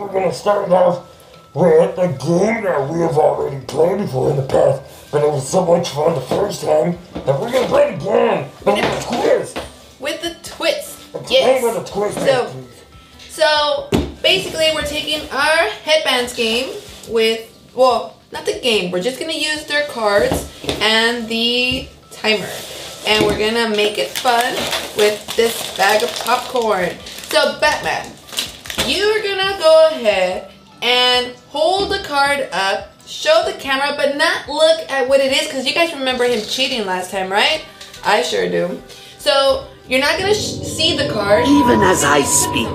we're gonna start off with a game that we have already played before in the past, but it was so much fun the first time that we're gonna play it again. But with a twist. With the twist. Yes. With a twist. So basically, we're taking our Head Bandz game with, well, not the game. We're just gonna use their cards and the timer. And we're gonna make it fun with this bag of popcorn. So Batman, you're gonna go ahead and hold the card up, show the camera, but not look at what it is, because you guys remember him cheating last time, right? I sure do. So you're not gonna see the card. Even as I speak,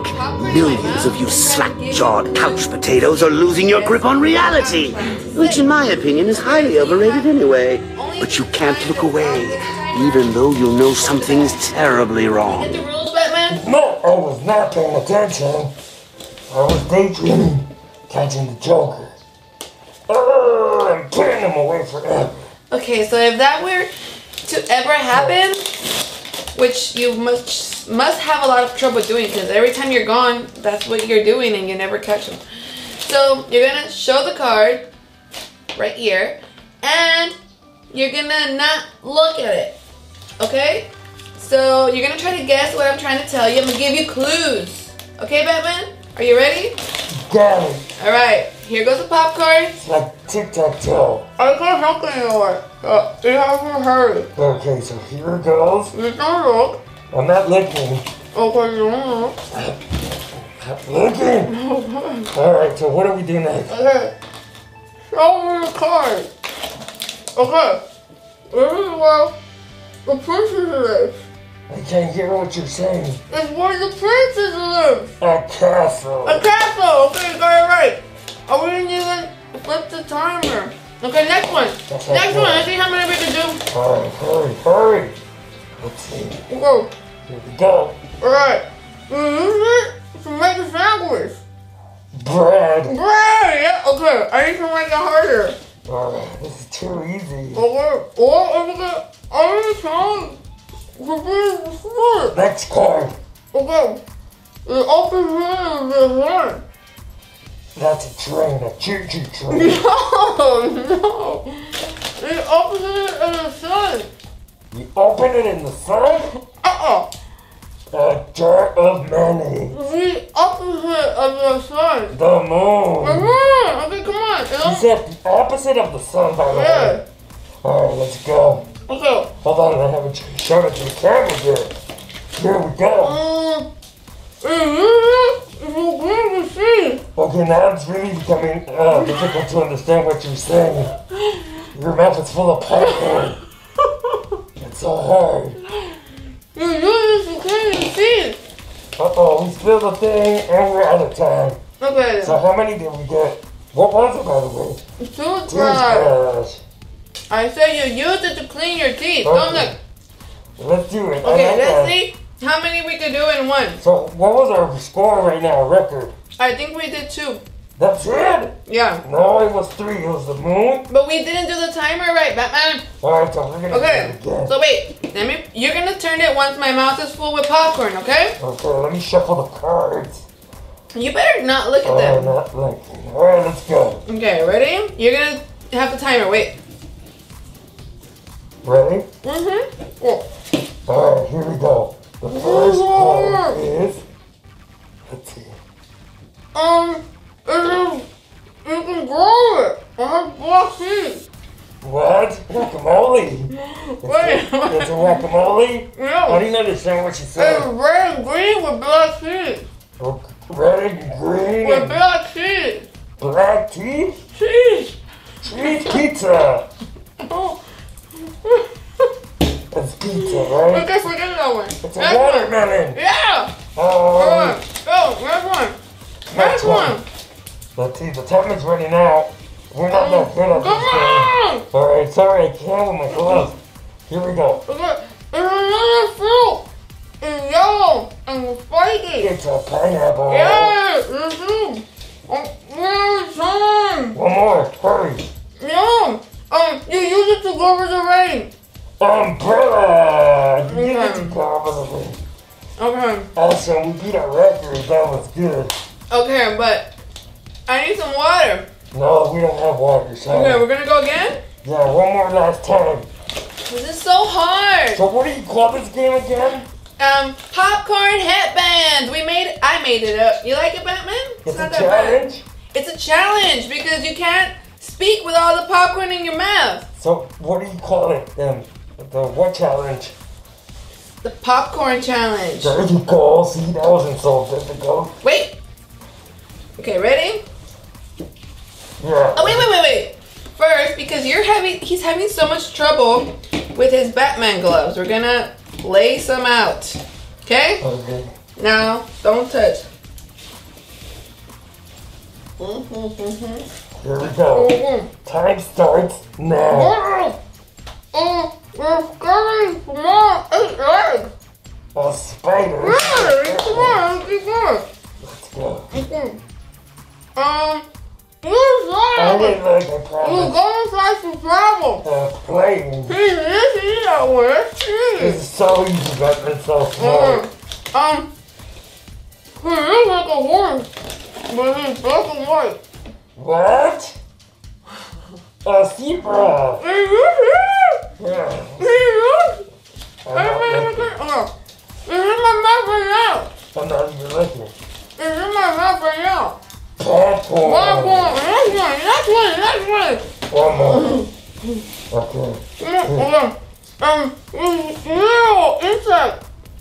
millions of you slack-jawed couch potatoes are losing your grip on reality, which in my opinion is highly overrated anyway. But you can't look away, even though you know something's terribly wrong. Get the rules, Batman? No, I was not paying attention. I was daydreaming, catching the Joker. I'm putting him away forever. Okay, so if that were to ever happen, which you must have a lot of trouble doing, because every time you're gone, that's what you're doing and you never catch them. So you're gonna show the card right here, and you're gonna not look at it. Okay? So you're gonna try to guess what I'm trying to tell you. I'm gonna give you clues. Okay, Batman? Are you ready? Got it. Alright, here goes the popcorn. It's like tic-tac-toe. I can't help anymore. You have to hurry. Okay, so here it goes. You don't look. I'm not looking. Okay, you don't look. I'm looking. Alright, so what do we do next? Okay. Show me the card. Okay. This is where the princess lives. I can't hear what you're saying. It's where the princess lives. A castle. A castle. Okay, you got it right. I wouldn't even flip the timer. Okay, next one. Next one. Let's see how many we can do. Alright, hurry. Let's see. Go. Here we go. Alright. You use it to make a sandwich. Bread. Bread. Yeah. Okay. I need to make it harder. Alright, this is too easy. Okay. Or if it I trying to before. Next card. Okay. The opposite of the hand. That's a train, a choo-choo train. No. The opposite of the sun. You open it in the sun? A jar of mayonnaise. The opposite of the sun. The moon. The moon. Okay, come on. You said the opposite of the sun, by the way. Alright, let's go. Okay. Hold on, I haven't shown it to the camera yet. Here we go. Okay, now it's really becoming difficult to understand what you're saying. Your mouth is full of popcorn. It's so hard. You can't even see. Uh-oh, we spilled the thing and we're out of time. Okay. So how many did we get? What was it, by the way? Toothbrush. I said you used it to clean your teeth. Okay. Don't look. Let's do it. Okay, let's see how many we could do in one. So what was our score right now, record? I think we did 2. That's it? Yeah. No, it was 3. It was the moon. But we didn't do the timer right, Batman. Alright, so we're gonna do it again. So wait, you're gonna turn it once my mouth is full with popcorn, okay? Okay, let me shuffle the cards. You better not look at them. I'm not looking. Alright, let's go. Okay, ready? You're gonna have the timer, wait. Ready? Mm-hmm. Yeah. Alright, here we go. The first card is... Let's see. You can grow it. I have black seeds. What? Guacamole? Wait. It's a guacamole? No. I didn't understand what you said. It's red and green with black seeds. Red and green With and black seeds. black teeth? Cheese. Cheese pizza. Oh. It's pizza, right? Okay, forget that one. It's a watermelon. Yeah. Go. Next one. Next one. Let's see, the time is running out. We're not that good at this game. Alright, sorry, I can't with my gloves. Here we go. Okay, there's another fruit. It's yellow and spiky. It's a pineapple. Yeah, it's two. Where's some? One more, hurry. No. You use it to go over the rain. Umbrella. You use it to go over the rain. Okay. Awesome, we beat our record. That was good. Okay, but I need some water. No, we don't have water, sorry. Okay, we're gonna go again? Yeah, one more last time. This is so hard. So what do you call this game again? Popcorn headbands. I made it up. You like it, Batman? It's not a that challenge? bad. It's a challenge because you can't speak with all the popcorn in your mouth. So what do you call it then? The what challenge? The popcorn challenge. There you go. See, that wasn't so difficult. Wait. Okay, ready? Yeah. Oh, wait. First, because he's having so much trouble with his Batman gloves, we're gonna lay some out. Okay? Okay. Now, don't touch. Here we go. Time starts now. We're going for more 8 legs. A spider. Come on, keep going. Let's go. You're I didn't like the You're problem. going fast to travel. Playing. This is not work. This is so easy, but it's so smart. He looks like a horse, but he's black and white. What? A zebra. Yeah. I'm not looking. It's in my mouth right now. I'm not even looking. It's in my mouth right now. Popcorn. That's one. One more. Okay.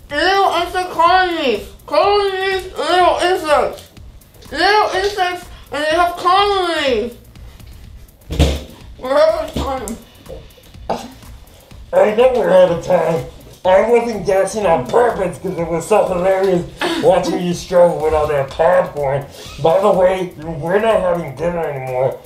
Little insect colonies. Little insects, and they have colonies. We're out of time. I know we're out of time. I wasn't guessing on purpose because it was so hilarious watching you struggle with all that popcorn. By the way, we're not having dinner anymore.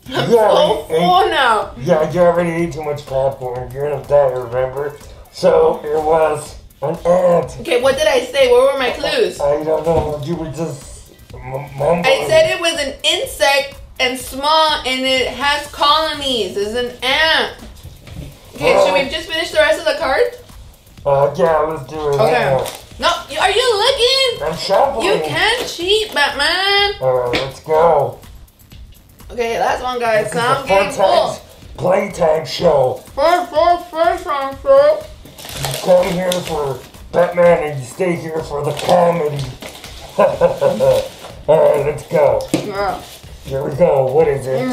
I'm so full now. Yeah, you already ate too much popcorn. You're gonna die, remember? So it was an ant. Okay, what did I say? What were my clues? I don't know. You were just mumbling. I said it was an insect and small, and it has colonies. It's an ant. Okay, should we just finish the rest of the cards? Yeah, let's do it. Okay. No, are you looking? I'm shuffling. You can't cheat, Batman. Alright, let's go. Okay, last one, guys. This is Sound the game full. Playtime show. First time show. You come here for Batman and you stay here for the comedy. Alright, let's go. Yeah. Here we go. What is it?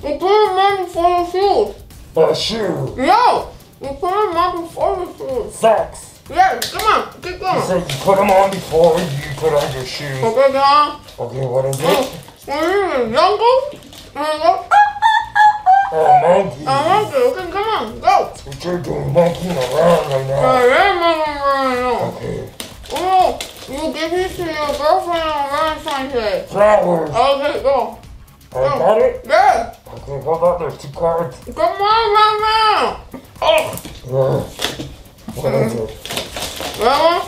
We put them on before the shoes. A shoe. No! We put them on before the shoes. Socks. Yes, come on, keep You going. said you put them on before you put on your shoes. Okay, John. Okay, what is it? When you're in the jungle, and you go, Monkey. okay, come on, go. What you're doing, monkeying around right now. Okay. Oh, you give this to your girlfriend on Valentine's Day. Flowers. Okay, go. I got it? Yeah. Okay, hold on, there's 2 cards. Come on, Mama. Oh. What is it? Mama?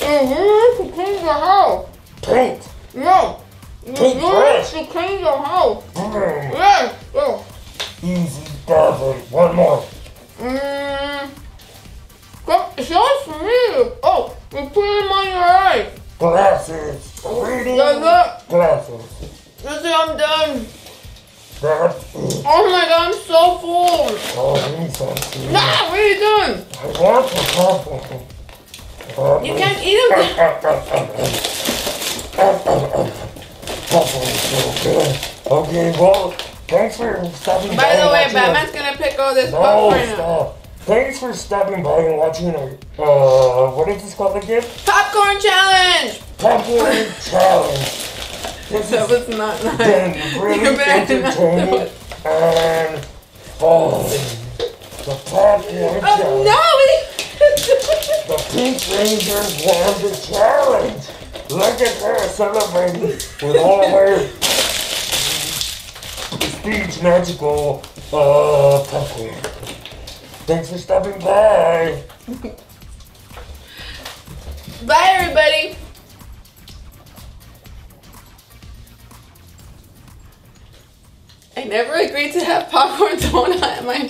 You use to clean your house. Paint. No. You Paint use trash. to clean your house. Burn. Yes, go. Easy, does it. One more. Come, show it for me. Oh, you put them on your eyes. Glasses. Reading That's it. glasses. That's it, I'm done. That's it. Oh my god, I'm so full. Oh, give me some too. Nah, what are you doing? I want the popcorn. You can't eat them. Popcorn is so good. Okay, well, thanks for stopping by. By the and way, watching Batman's gonna pick all this No, popcorn now. stop. Thanks for stopping by and watching our, what is this called again? Popcorn challenge! Popcorn challenge. This That has was not nice. been really You better not do entertaining it. and fun. The popcorn Oh challenge. no! The Pink Rangers won the challenge. Look at her celebrating with all her prestige magical popcorn. Thanks for stopping by. Bye, everybody. I never agreed to have popcorn thrown at my